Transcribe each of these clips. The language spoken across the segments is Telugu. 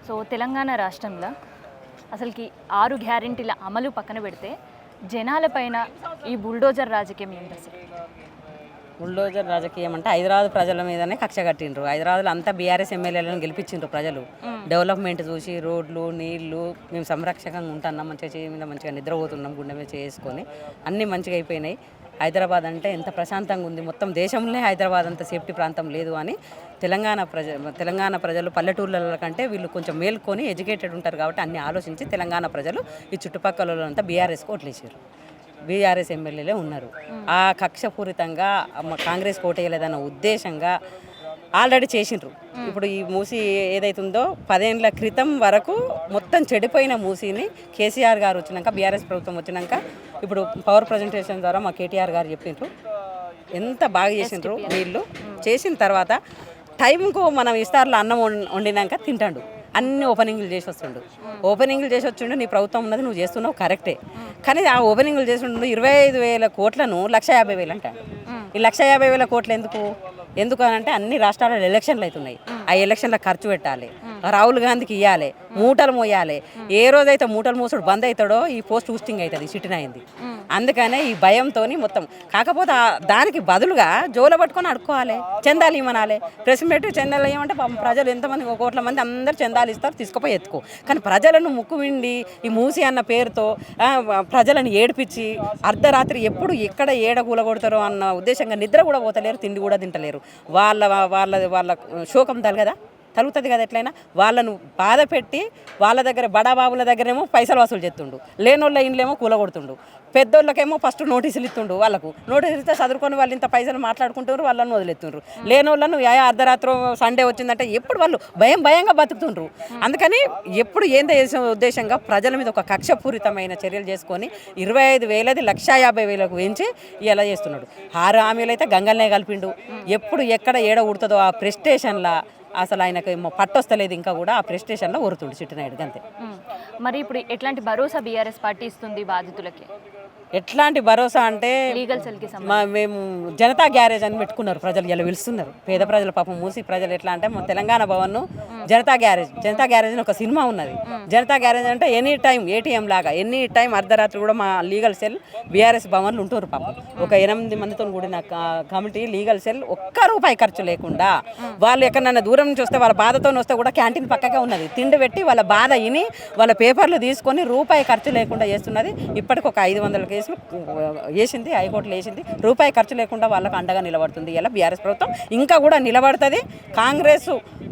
సో తెలంగాణ రాష్ట్రంలో అసలుకి 6 గ్యారెంటీల అమలు పక్కన పెడితే జనాలపైన ఈ బుల్డోజర్ రాజకీయం ఏంటి అసలు? బుల్డోజర్ రాజకీయం అంటే హైదరాబాద్ ప్రజల మీదనే కక్ష కట్టిండ్రు. హైదరాబాద్లో అంతా బీఆర్ఎస్ ఎమ్మెల్యేలను గెలిపించిండ్రు ప్రజలు. డెవలప్మెంట్ చూసి రోడ్లు నీళ్లు మేము సంరక్షకంగా ఉంటున్నాం, మంచిగా చేయి మీద మంచిగా నిద్రపోతున్నాం, గుండె మీద చేసుకొని అన్నీ మంచిగా అయిపోయినాయి. హైదరాబాద్ అంటే ఎంత ప్రశాంతంగా ఉంది, మొత్తం దేశంలోనే హైదరాబాద్ అంత సేఫ్టీ ప్రాంతం లేదు అని తెలంగాణ ప్రజలు పల్లెటూర్ల కంటే వీళ్ళు కొంచెం మేల్కొని ఎడ్యుకేటెడ్ ఉంటారు కాబట్టి అన్ని ఆలోచించి తెలంగాణ ప్రజలు ఈ చుట్టుపక్కల అంతా బీఆర్ఎస్కి ఓట్లేసారు. బీఆర్ఎస్ ఎమ్మెల్యేలే ఉన్నారు. ఆ కక్షపూరితంగా కాంగ్రెస్ కోటేయలేదన్న ఉద్దేశంగా ఆల్రెడీ చేసిండ్రు. ఇప్పుడు ఈ మూసీ ఏదైతుందో 10 ఏళ్ల క్రితం వరకు మొత్తం చెడిపోయిన మూసీని కేసీఆర్ గారు వచ్చినాక, బీఆర్ఎస్ ప్రభుత్వం వచ్చినాక ఇప్పుడు పవర్ ప్రజెంటేషన్ ద్వారా మా కేటీఆర్ గారు చెప్పిండ్రు ఎంత బాగా చేసిండ్రు. వీళ్ళు చేసిన తర్వాత టైంకు మనం ఇస్తారులో అన్నం వండినాక తింటాడు. అన్ని ఓపెనింగ్లు చేసి వస్తుండు. ఓపెనింగ్లు చేసి వచ్చిండు. నీ ప్రభుత్వం ఉన్నది, నువ్వు చేస్తున్నావు కరెక్టే. కానీ ఆ ఓపెనింగ్లు చేసి 25,000 కోట్లను 150,000 అంటాడు. ఈ 150,000 కోట్లు ఎందుకు అని అంటే అన్ని రాష్ట్రాలలో ఎలక్షన్లు అవుతున్నాయి. ఆ ఎలక్షన్లో ఖర్చు పెట్టాలి, రాహుల్ గాంధీకి ఇవ్వాలి, మూటలు మోయాలి. ఏ రోజైతే మూటలు మోసుడు బంద్ అవుతాడో ఈ పోస్ట్ హూస్టింగ్ అవుతుంది, సిటీన్ అయింది. అందుకనే ఈ భయంతో మొత్తం. కాకపోతే దానికి బదులుగా జోల పట్టుకొని అడుక్కోవాలి, చందాలు ఇవ్వనాలి. ప్రెస్ మీట్ చందాలు ఇవ్వమంటే ప్రజలు ఎంతమంది, 1 కోట్ల మంది అందరు చందాలు ఇస్తారు, తీసుకుపోయి ఎత్తుకో. కానీ ప్రజలను ముక్కువిండి ఈ మూసి అన్న పేరుతో ప్రజలను ఏడిపించి అర్ధరాత్రి ఎప్పుడు ఎక్కడ ఏడ కూలగొడతారో అన్న ఉద్దేశంగా నిద్ర కూడా పోతలేరు, తిండి కూడా తింటలేరు. వాళ్ళ శోకం తలుగుతుంది కదా. ఎట్లయినా వాళ్ళను బాధ పెట్టి వాళ్ళ దగ్గర బడాబాబుల దగ్గరేమో పైసలు వసూలు చేస్తుండు, లేనోళ్ళ ఇండ్లేమో కూలగొడుతుండు, పెద్దోళ్ళకేమో ఫస్ట్ నోటీసులు ఇస్తుండు. వాళ్ళకు నోటీసులు ఇస్తే చదువుకొని వాళ్ళు ఇంత పైసలు మాట్లాడుకుంటారు, వాళ్ళని వదిలేస్తుండ్రు. లేనోళ్ళను అర్ధరాత్రి సండే వచ్చిందంటే ఎప్పుడు వాళ్ళు భయంగా బతుకుతుండ్రు. అందుకని ఎప్పుడు ఏం చేసే ఉద్దేశంగా ప్రజల మీద ఒక కక్షపూరితమైన చర్యలు చేసుకొని 25,000ది 150,000కు పెంచి ఇలా చేస్తున్నాడు. 6 హామీలు అయితే గంగల్నే కలిపిండు. ఎప్పుడు ఎక్కడ ఏడ ఉడుతుందో ఆ ప్రెస్టేషన్లా అసలు ఆయనకు పట్టొస్తలేదు. ఇంకా కూడా ఆ ప్రెస్టేషన్లో ఊరుతుండు చిట్టినాయుడు అంతే. మరి ఇప్పుడు ఎట్లాంటి భరోసా బీఆర్ఎస్ పార్టీ ఇస్తుంది బాధితులకి? ఎట్లాంటి భరోసా అంటే లీగల్ సెల్కి మేము జనతా గ్యారేజ్ అని పెట్టుకున్నారు ప్రజలు, ఇలా పిలుస్తున్నారు. పేద ప్రజలు పాపం మూసి ప్రజలు ఎట్లా అంటే తెలంగాణ భవన్ జనతా గ్యారేజ్ అని ఒక సినిమా ఉన్నది. జనతా గ్యారేజ్ అంటే ఎనీ టైం ఏటీఎం లాగా ఎనీ టైం అర్ధరాత్రి కూడా మా లీగల్ సెల్ బీఆర్ఎస్ భవన్లు ఉంటున్నారు. పాపం ఒక 8 మందితో కూడిన కమిటీ లీగల్ సెల్ ₹1 ఖర్చు లేకుండా వాళ్ళు ఎక్కడన్నా దూరం నుంచి వస్తే వాళ్ళ బాధతో వస్తే కూడా క్యాంటీన్ పక్కకే ఉన్నది, తిండి పెట్టి వాళ్ళ బాధ విని వాళ్ళ పేపర్లు తీసుకొని ₹1 ఖర్చు లేకుండా చేస్తున్నది. ఇప్పటికి ఒక 500 కేసులు వేసింది, హైకోర్టులో వేసింది. ₹1 ఖర్చు లేకుండా వాళ్ళకు అండగా నిలబడుతుంది. ఇలా బీఆర్ఎస్ ప్రభుత్వం ఇంకా కూడా నిలబడుతుంది. కాంగ్రెస్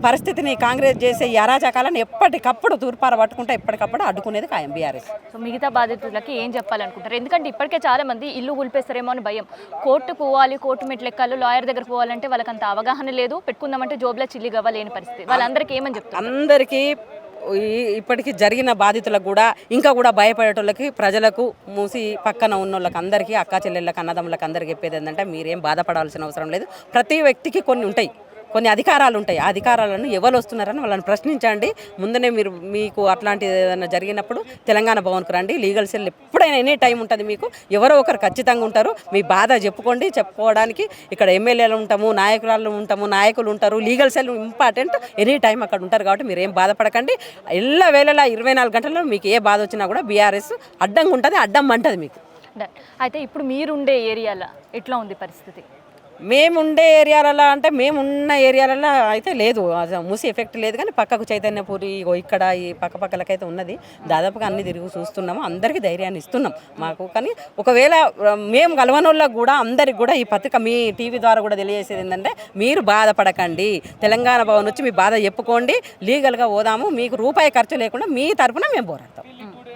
పరిస్థితిని, కాంగ్రెస్ చేసే ఈ అరాచకాలను ఎప్పటికప్పుడు తూర్పార పట్టుకుంటే ఎప్పటికప్పుడు అడ్డుకునేది ఖాయం బీఆర్ఎస్. సో మిగతా బాధితులకి ఏం చెప్పాలనుకుంటారు? ఎందుకంటే ఇప్పటికే చాలా మంది ఇల్లు కూల్పేస్తారేమో అని భయం. కోర్టు పోవాలి, కోర్టు మెట్లు ఎక్కాలి, లాయర్ దగ్గర పోవాలంటే వాళ్ళకి అంత అవగాహన లేదు. పెట్టుకుందామంటే జోబులో చిల్లి గవ్వలేని పరిస్థితి. వాళ్ళందరికీ ఏమని చెప్తారు? అందరికీ ఇప్పటికీ జరిగిన బాధితులకు కూడా ఇంకా కూడా భయపడేటోళ్ళకి, ప్రజలకు, మూసి పక్కన ఉన్న వాళ్ళకి అందరికీ, అక్కా చెల్లెళ్ళకి, అన్నదమ్ములకు అందరికీ చెప్పేది ఏంటంటే మీరేం బాధపడాల్సిన అవసరం లేదు. ప్రతి వ్యక్తికి కొన్ని అధికారాలు ఉంటాయి. ఆ అధికారాలను ఎవరు వస్తున్నారని వాళ్ళని ప్రశ్నించండి. ముందనే మీకు అట్లాంటి ఏదైనా జరిగినప్పుడు తెలంగాణ భవన్కు రండి. లీగల్ సెల్ ఎప్పుడైనా ఎనీ టైం ఉంటుంది. మీకు ఎవరో ఒకరు ఖచ్చితంగా ఉంటారు. మీ బాధ చెప్పుకోవడానికి ఇక్కడ ఎమ్మెల్యేలు ఉంటాము, నాయకులు ఉంటారు. Legal cell important, any time అక్కడ ఉంటారు. కాబట్టి మీరు ఏం బాధపడకండి. వేళలా 24 గంటల్లో మీకు ఏ బాధ వచ్చినా కూడా బీఆర్ఎస్ అడ్డంగా ఉంటుంది, అడ్డం అంటుంది మీకు. అయితే ఇప్పుడు మీరుండే ఏరియాలో ఎట్లా ఉంది పరిస్థితి? మేముండే ఏరియాలలో అంటే మేమున్న ఏరియాలలో అయితే లేదు, మూసి ఎఫెక్ట్ లేదు. కానీ పక్కకు చైతన్యపూరి ఇక్కడ ఈ పక్కలకైతే ఉన్నది. దాదాపుగా అన్ని తిరిగి చూస్తున్నాము, అందరికీ ధైర్యాన్ని ఇస్తున్నాం మాకు. కానీ ఒకవేళ మేము కలవనోళ్ళకు కూడా అందరికి కూడా ఈ పత్రిక మీ టీవీ ద్వారా కూడా తెలియజేసేది ఏంటంటే మీరు బాధపడకండి, తెలంగాణ భవన్ వచ్చి మీ బాధ చెప్పుకోండి, లీగల్గా పోదాము, మీకు ₹1 ఖర్చు లేకుండా మీ తరఫున మేము పోరాడతాం.